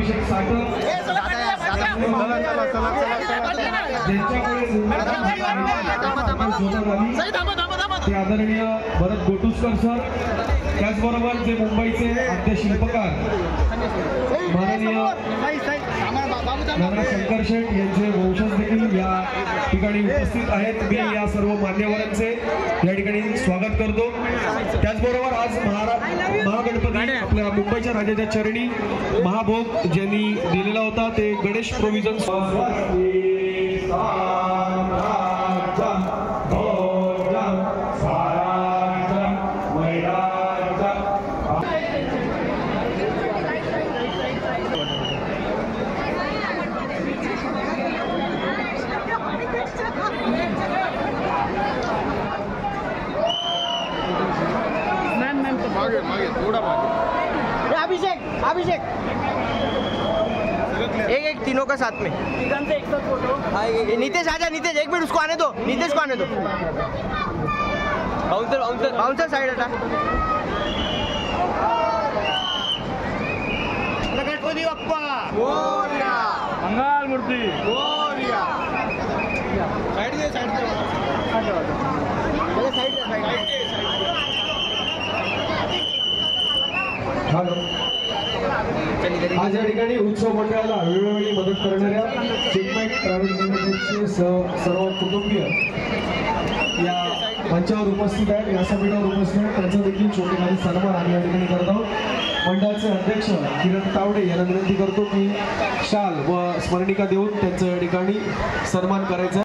अभिषेक साठव ते आदरणीय भरत गोटुसकर सर, त्याचबरोबर जे मुंबईचे आद्य शिल्पकार माननीय नाना शंकर शेठ यांचे वंशज देखील या ठिकाणी उपस्थित आहेत। मी या सर्व मान्यवरांचे या ठिकाणी स्वागत करतो। त्याचबरोबर आज महागणपती आपल्या मुंबईच्या राजाच्या चरणी महाभोग ज्यांनी दिलेला होता ते गणेश प्रोव्हिजन अभिषेक एक तीनों का साथ में एक साथ फोटो। नीतीश आजा, नीतीश एक मिनट उसको आने दो, नीतीश को आने दो। बाउंसर बाउंसर बाउंसर साइड हटा। गणपती बाप्पा मोरया, मंगल मूर्ती मोरया। साइड दे साइड दे हॅलो। आज या ठिकाणी उत्सव मंडळाला वेळोवेळी मदत करणाऱ्या चिन्मय ट्रॅव्हल लिमिटेडचे सर्व कुटुंबीय या मंचावर उपस्थित आहेत, व्यासपीठावर उपस्थित आहेत। त्यांचा देखील छोटेखानी सन्मान आम्ही या ठिकाणी करत आहोत। मंडळाचे अध्यक्ष किरण तावडे यांना विनंती करतो की शाल व स्मरणिका देऊन त्यांचं या ठिकाणी सन्मान करायचा।